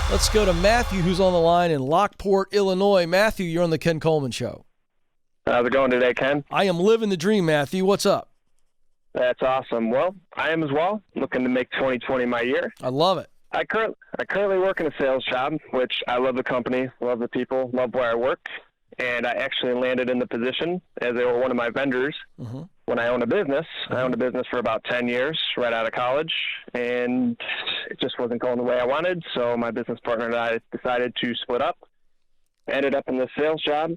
Let's go to Matthew, who's on the line in Lockport, Illinois. Matthew, you're on the Ken Coleman Show. How's it going today, Ken? I am living the dream, Matthew. What's up? That's awesome. Well, I am as well, looking to make 2020 my year. I love it. I currently work in a sales job, which I love the company, love the people, love where I work. And I actually landed in the position as they were one of my vendors when I owned a business. I owned a business for about 10 years right out of college, and it just wasn't going the way I wanted. So my business partner and I decided to split up. Ended up in this sales job.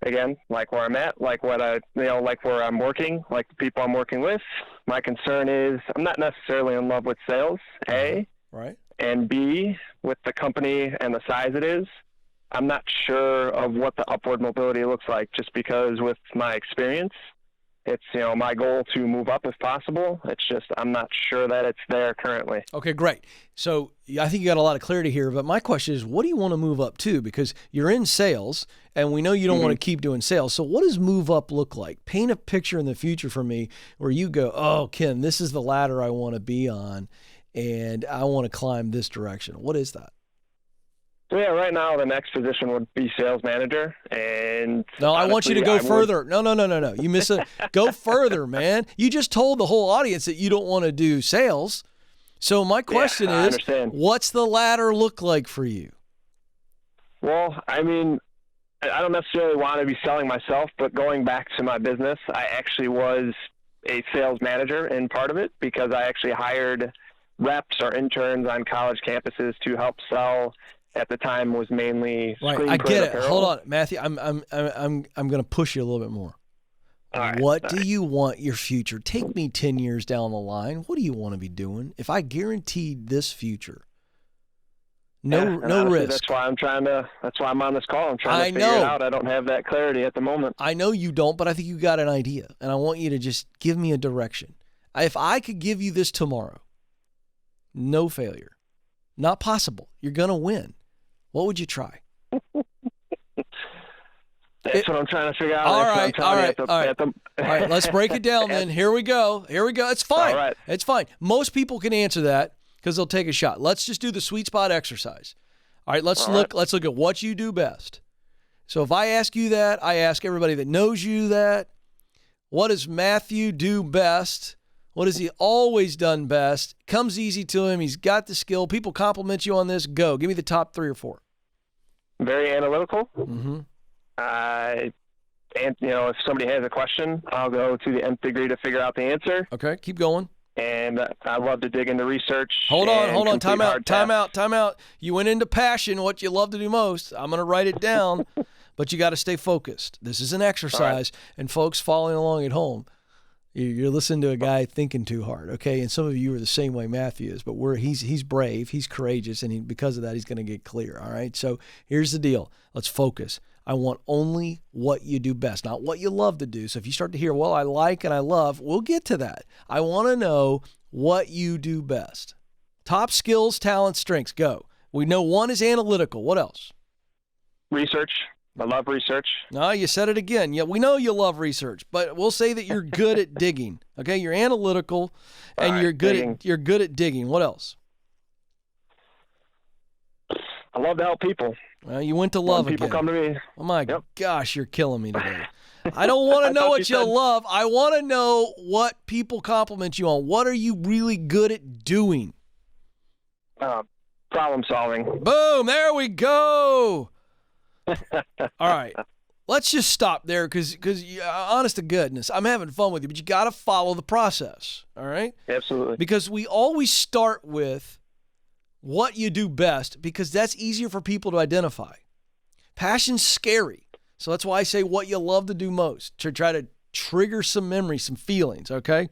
Again, like where I'm at, like what like where I'm working, like the people I'm working with. My concern is I'm not necessarily in love with sales, A. Right. And B, with the company and the size it is, I'm not sure of what the upward mobility looks like, just because with my experience, it's, my goal to move up if possible. It's just I'm not sure that it's there currently. Okay, great. So I think you got a lot of clarity here, but my question is, what do you want to move up to? Because you're in sales, and we know you don't want to keep doing sales. So what does move up look like? Paint a picture in the future for me where you go, oh, Ken, this is the ladder I want to be on, and I want to climb this direction. What is that? So yeah, right now the next position would be sales manager, and no, I want you to go further. No. You miss it. Go further, man. You just told the whole audience that you don't want to do sales. So my question is, what's the ladder look like for you? Well, I mean, I don't necessarily want to be selling myself, but going back to my business, I actually was a sales manager in part of it because I actually hired reps or interns on college campuses to help sell. At the time was mainly right. I get it. Apparel. Hold on, Matthew. I'm going to push you a little bit more. All right. What do you want your future? Take me 10 years down the line. What do you want to be doing? If I guaranteed this future, no risk. That's why I'm on this call. I'm trying to figure it out. I don't have that clarity at the moment. I know you don't, but I think you got an idea, and I want you to just give me a direction. If I could give you this tomorrow, no failure, not possible. You're going to win. What would you try? That's what I'm trying to figure out. All right. Let's break it down, then. Here we go. It's fine. All right. It's fine. Most people can answer that because they'll take a shot. Let's just do the sweet spot exercise. All right. Let's look at what you do best. So if I ask you that, I ask everybody that knows you that. What does Matthew do best? What has he always done best? Comes easy to him. He's got the skill. People compliment you on this. Go. Give me the top 3 or 4. Very analytical. Mm-hmm. And if somebody has a question, I'll go to the nth degree to figure out the answer. Okay, keep going. And I love to dig into research. Hold on. Time out. You went into passion, what you love to do most. I'm going to write it down, but you got to stay focused. This is an exercise, and folks following along at home, you're listening to a guy thinking too hard, okay? And some of you are the same way Matthew is, but he's brave, he's courageous, and because of that, he's going to get clear, all right? So here's the deal. Let's focus. I want only what you do best, not what you love to do. So if you start to hear, well, I like and I love, we'll get to that. I want to know what you do best. Top skills, talents, strengths, go. We know one is analytical. What else? Research. I love research. No, you said it again. Yeah, we know you love research, but we'll say that you're good at digging. Okay, you're analytical, and you're good at digging. What else? I love to help people. Well, you went to love again. People come to me. Oh my gosh, you're killing me today. I don't want to know what you love. I want to know what people compliment you on. What are you really good at doing? Problem solving. Boom! There we go. All right, let's just stop there because honest to goodness, I'm having fun with you, but you got to follow the process, all right? Absolutely. Because we always start with what you do best because that's easier for people to identify. Passion's scary, so that's why I say what you love to do most, to try to trigger some memories, some feelings, okay?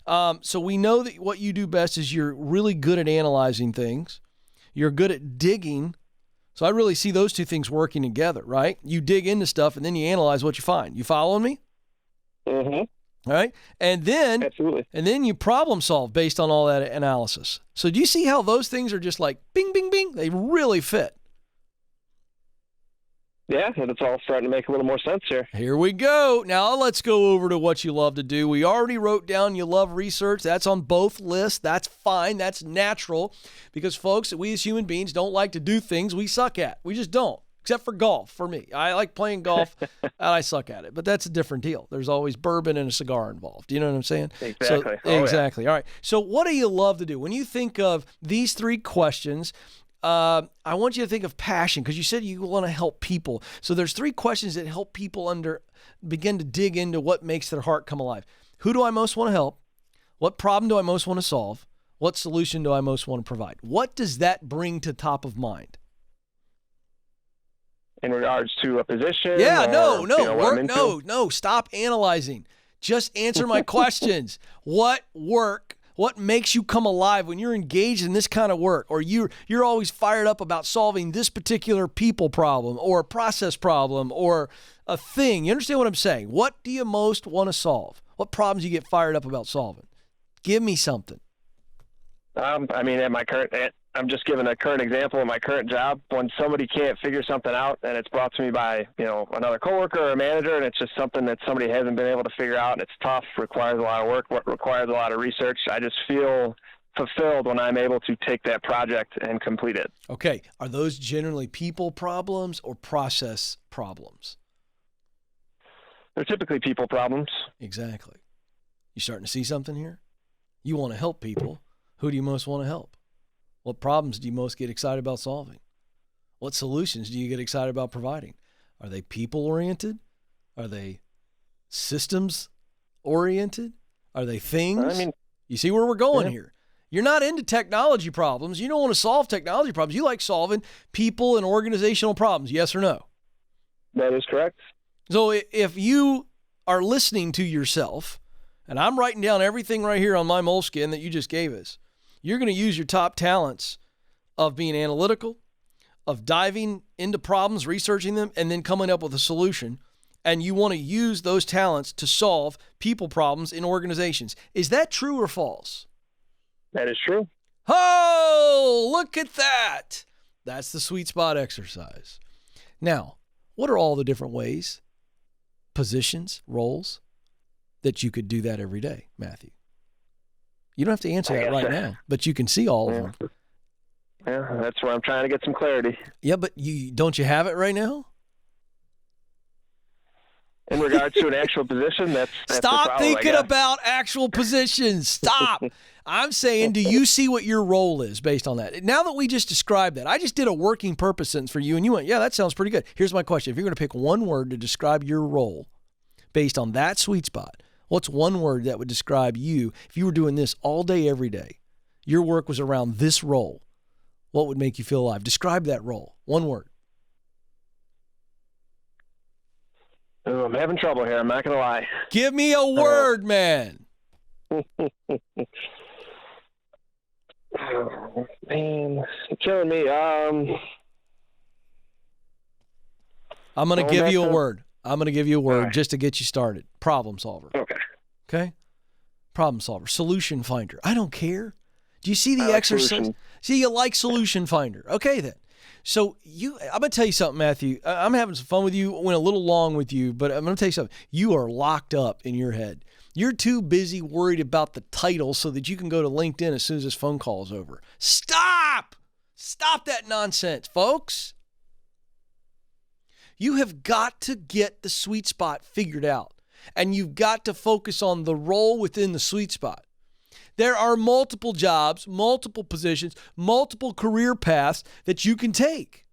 So we know that what you do best is you're really good at analyzing things. You're good at digging. So I really see those two things working together, right? You dig into stuff and then you analyze what you find. You following me? Mm-hmm. All right. And then, absolutely. And then you problem solve based on all that analysis. So do you see how those things are just like bing, bing, bing? They really fit. Yeah, and it's all starting to make a little more sense here. Here we go. Now let's go over to what you love to do. We already wrote down you love research. That's on both lists. That's fine. That's natural because, folks, we as human beings don't like to do things we suck at. We just don't, except for golf for me. I like playing golf, and I suck at it. But that's a different deal. There's always bourbon and a cigar involved. You know what I'm saying? Exactly. So, exactly. Yeah. All right. So what do you love to do? When you think of these three questions, I want you to think of passion because you said you want to help people. So there's three questions that help people begin to dig into what makes their heart come alive. Who do I most want to help? What problem do I most want to solve? What solution do I most want to provide? What does that bring to top of mind? In regards to a position? Yeah, no. Stop analyzing. Just answer my questions. What makes you come alive when you're engaged in this kind of work, or you're always fired up about solving this particular people problem or a process problem or a thing? You understand what I'm saying? What do you most want to solve? What problems do you get fired up about solving? Give me something. I mean, I'm just giving a current example of my current job. When somebody can't figure something out and it's brought to me by, another coworker or a manager, and it's just something that somebody hasn't been able to figure out, and it's tough, requires a lot of work, requires a lot of research. I just feel fulfilled when I'm able to take that project and complete it. Okay. Are those generally people problems or process problems? They're typically people problems. Exactly. You starting to see something here? You want to help people. Who do you most want to help? What problems do you most get excited about solving? What solutions do you get excited about providing? Are they people-oriented? Are they systems-oriented? Are they things? You see where we're going here. You're not into technology problems. You don't want to solve technology problems. You like solving people and organizational problems, yes or no? That is correct. So if you are listening to yourself, and I'm writing down everything right here on my moleskin that you just gave us, you're going to use your top talents of being analytical, of diving into problems, researching them, and then coming up with a solution. And you want to use those talents to solve people problems in organizations. Is that true or false? That is true. Oh, look at that. That's the sweet spot exercise. Now, what are all the different ways, positions, roles that you could do that every day, Matthew? You don't have to answer that right now, but you can see all of them. Yeah, that's where I'm trying to get some clarity. Yeah, but don't you have it right now? In regards to an actual position, that's Stop thinking about actual positions. Stop. I'm saying, do you see what your role is based on that? Now that we just described that, I just did a working purpose sentence for you, and you went, yeah, that sounds pretty good. Here's my question. If you're going to pick one word to describe your role based on that sweet spot, what's one word that would describe you if you were doing this all day, every day? Your work was around this role. What would make you feel alive? Describe that role. One word. Oh, I'm having trouble here. I'm not going to lie. Give me a word, man. Oh, man, you're killing me. I'm going to give you a word. I'm going to give you a word right, just to get you started. Problem solver. Okay? Problem solver. Solution finder. I don't care. Do you see the exercise? Solution. See, you like solution finder. Okay, then. So I'm going to tell you something, Matthew. I'm having some fun with you. Went a little long with you, but I'm going to tell you something. You are locked up in your head. You're too busy worried about the title so that you can go to LinkedIn as soon as this phone call is over. Stop! Stop that nonsense, folks. You have got to get the sweet spot figured out, and you've got to focus on the role within the sweet spot. There are multiple jobs, multiple positions, multiple career paths that you can take.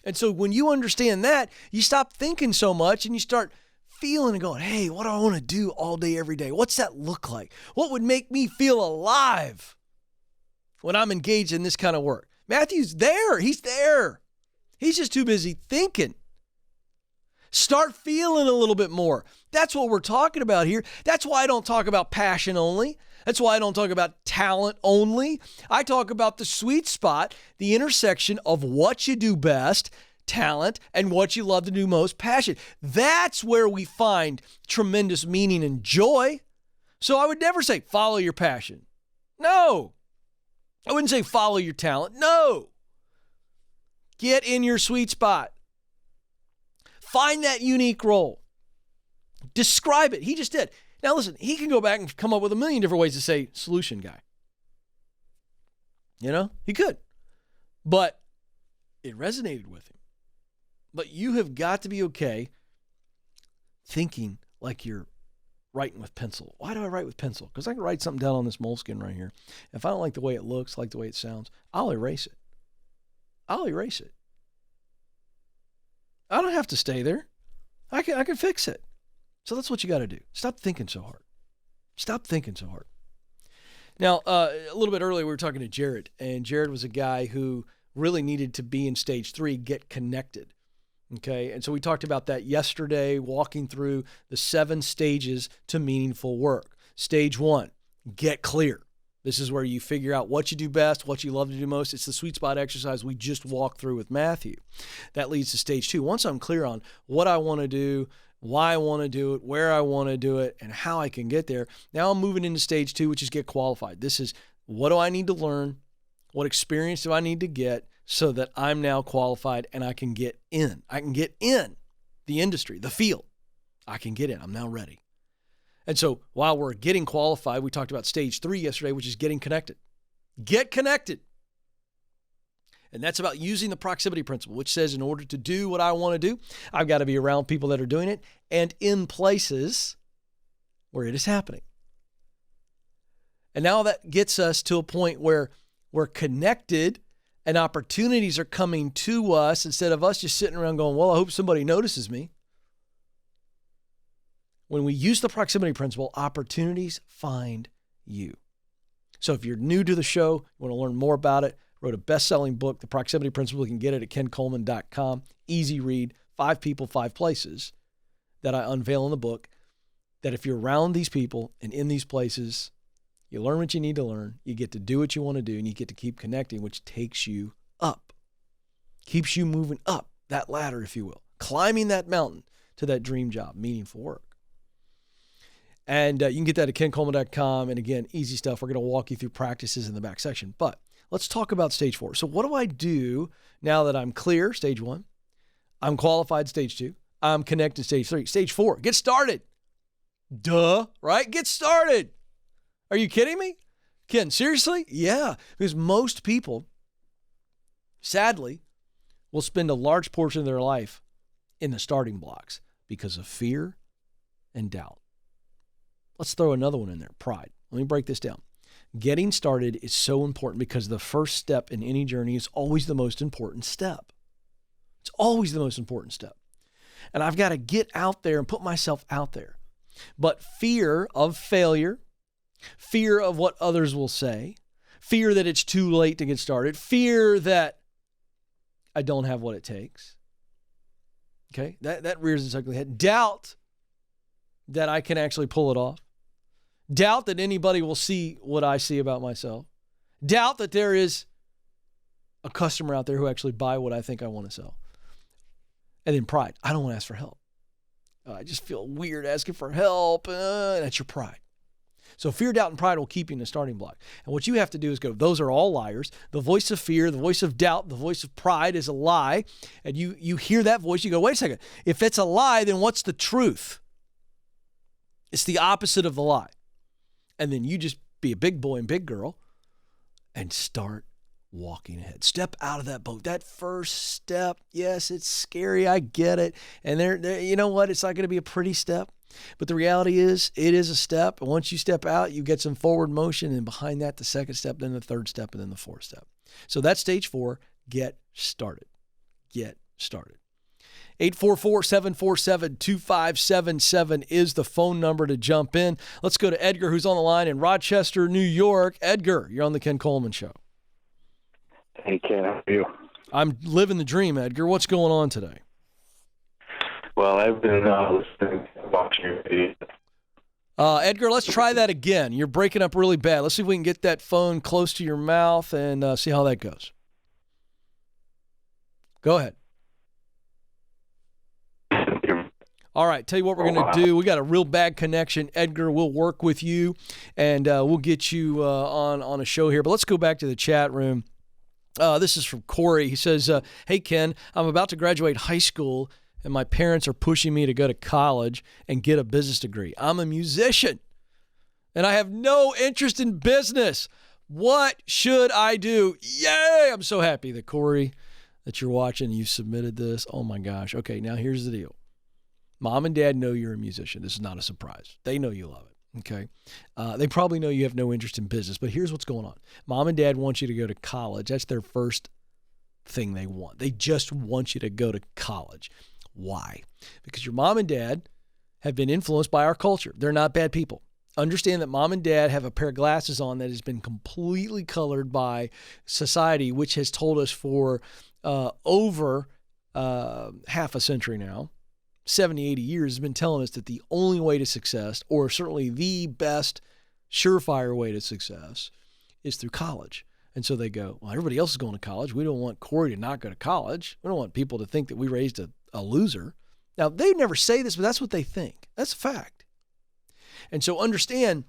And so when you understand that, you stop thinking so much and you start feeling and going, hey, what do I want to do all day, every day? What's that look like? What would make me feel alive when I'm engaged in this kind of work? Matthew's there. He's there. He's just too busy thinking. Start feeling a little bit more. That's what we're talking about here. That's why I don't talk about passion only. That's why I don't talk about talent only. I talk about the sweet spot, the intersection of what you do best, talent, and what you love to do most, passion. That's where we find tremendous meaning and joy. So I would never say follow your passion. No. I wouldn't say follow your talent. No. Get in your sweet spot. Find that unique role. Describe it. He just did. Now listen, he can go back and come up with a million different ways to say solution guy. You know, he could. But it resonated with him. But you have got to be okay thinking like you're writing with pencil. Why do I write with pencil? Because I can write something down on this moleskin right here. If I don't like the way it looks, like the way it sounds, I'll erase it. I'll erase it. I don't have to stay there. I can fix it. So that's what you got to do. Stop thinking so hard. Stop thinking so hard. Now, a little bit earlier, we were talking to Jared, and Jared was a guy who really needed to be in stage 3, get connected. Okay, and so we talked about that yesterday, walking through the 7 stages to meaningful work. Stage 1, get clear. This is where you figure out what you do best, what you love to do most. It's the sweet spot exercise we just walked through with Matthew. That leads to stage 2. Once I'm clear on what I want to do, why I want to do it, where I want to do it, and how I can get there, now I'm moving into stage 2, which is get qualified. This is what do I need to learn? What experience do I need to get so that I'm now qualified and I can get in? I can get in the industry, the field. I can get in. I'm now ready. And so while we're getting qualified, we talked about stage 3 yesterday, which is getting connected. Get connected. And that's about using the proximity principle, which says in order to do what I want to do, I've got to be around people that are doing it and in places where it is happening. And now that gets us to a point where we're connected and opportunities are coming to us instead of us just sitting around going, well, I hope somebody notices me. When we use the proximity principle, opportunities find you. So if you're new to the show, you want to learn more about it, wrote a best-selling book, The Proximity Principle. You can get it at kencoleman.com. Easy read, 5 people, 5 places that I unveil in the book, that if you're around these people and in these places, you learn what you need to learn, you get to do what you want to do, and you get to keep connecting, which takes you up, keeps you moving up that ladder, if you will, climbing that mountain to that dream job, meaningful work. And you can get that at kencoleman.com. And again, easy stuff. We're going to walk you through practices in the back section. But let's talk about stage 4. So what do I do now that I'm clear, stage 1? I'm qualified, stage 2. I'm connected, stage 3. Stage 4, get started. Duh, right? Get started. Are you kidding me? Ken, seriously? Yeah, because most people, sadly, will spend a large portion of their life in the starting blocks because of fear and doubt. Let's throw another one in there, pride. Let me break this down. Getting started is so important because the first step in any journey is always the most important step. It's always the most important step. And I've got to get out there and put myself out there. But fear of failure, fear of what others will say, fear that it's too late to get started, fear that I don't have what it takes. Okay, that rears its ugly head. Doubt that I can actually pull it off. Doubt that anybody will see what I see about myself. Doubt that there is a customer out there who actually buy what I think I want to sell. And then pride. I don't want to ask for help. I just feel weird asking for help. That's your pride. So fear, doubt, and pride will keep you in the starting block. And what you have to do is go, those are all liars. The voice of fear, the voice of doubt, the voice of pride is a lie. And you hear that voice, you go, wait a second. If it's a lie, then what's the truth? It's the opposite of the lie. And then you just be a big boy and big girl and start walking ahead. Step out of that boat. That first step, yes, it's scary. I get it. And there, you know what? It's not going to be a pretty step. But the reality is, it is a step. And once you step out, you get some forward motion. And behind that, the second step, then the third step, and then the fourth step. So that's stage 4. Get started. Get started. 844-747-2577 is the phone number to jump in. Let's go to Edgar, who's on the line in Rochester, New York. Edgar, you're on the Ken Coleman Show. Hey, Ken, how are you? I'm living the dream, Edgar. What's going on today? Well, I've been listening, watching your video. Edgar, let's try that again. You're breaking up really bad. Let's see if we can get that phone close to your mouth and see how that goes. Go ahead. All right, tell you what we're going to do. We got a real bad connection. Edgar, we'll work with you, and we'll get you on a show here. But let's go back to the chat room. This is from Corey. He says, hey, Ken, I'm about to graduate high school and my parents are pushing me to go to college and get a business degree. I'm a musician, and I have no interest in business. What should I do? Yay! I'm so happy that Corey, that you're watching, you submitted this. Oh my gosh. Okay, now here's the deal. Mom and dad know you're a musician. This is not a surprise. They know you love it, okay? They probably know you have no interest in business, but here's what's going on. Mom and dad want you to go to college. That's their first thing they want. They just want you to go to college. Why? Because your mom and dad have been influenced by our culture. They're not bad people. Understand that mom and dad have a pair of glasses on that has been completely colored by society, which has told us for over half a century now, 70, 80 years, has been telling us that the only way to success, or certainly the best surefire way to success, is through college. And so they go, well, everybody else is going to college. We don't want Corey to not go to college. We don't want people to think that we raised a loser. Now, they never say this, but that's what they think. That's a fact. And so understand,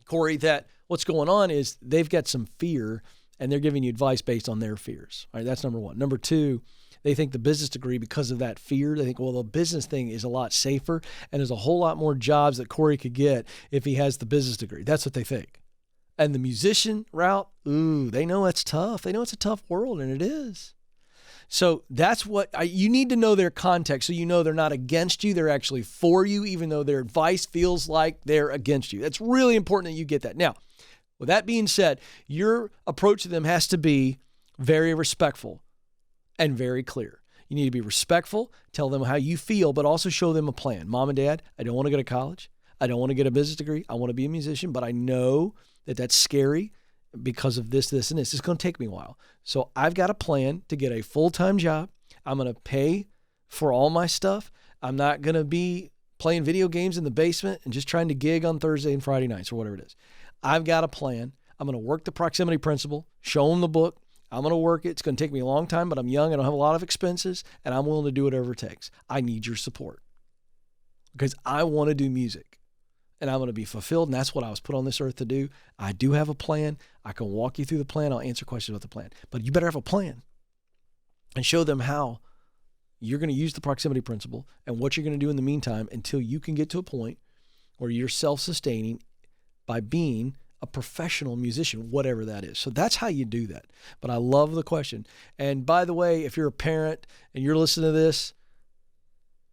Corey, that what's going on is they've got some fear, and they're giving you advice based on their fears. All right, that's number one. Number two, they think the business degree, because of that fear, they think, well, the business thing is a lot safer, and there's a whole lot more jobs that Corey could get if he has the business degree. That's what they think. And the musician route, they know it's tough. They know it's a tough world, and it is. So that's what you need to know their context, so you know they're not against you. They're actually for you, even though their advice feels like they're against you. That's really important that you get that. Now, with that being said, your approach to them has to be very respectful and very clear. You need to be respectful, tell them how you feel, but also show them a plan. Mom and dad, I don't want to go to college. I don't want to get a business degree. I want to be a musician, but I know that that's scary because of this, and this. It's going to take me a while. So I've got a plan to get a full-time job. I'm going to pay for all my stuff. I'm not going to be playing video games in the basement and just trying to gig on Thursday and Friday nights or whatever it is. I've got a plan. I'm going to work the proximity principle, show them the book. I'm going to work it. It's going to take me a long time, but I'm young. I don't have a lot of expenses, and I'm willing to do whatever it takes. I need your support because I want to do music, and I'm going to be fulfilled, and that's what I was put on this earth to do. I do have a plan. I can walk you through the plan. I'll answer questions about the plan, but you better have a plan and show them how you're going to use the proximity principle and what you're going to do in the meantime until you can get to a point where you're self-sustaining by being a professional musician, whatever that is. So that's how you do that. But I love the question. And by the way, if you're a parent and you're listening to this,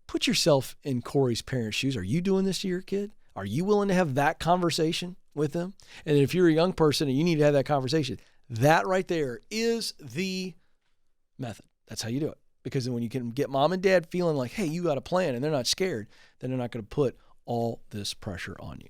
put yourself in Corey's parents' shoes. Are you doing this to your kid? Are you willing to have that conversation with them? And if you're a young person and you need to have that conversation, that right there is the method. That's how you do it. Because then when you can get mom and dad feeling like, hey, you got a plan, and they're not scared, then they're not going to put all this pressure on you.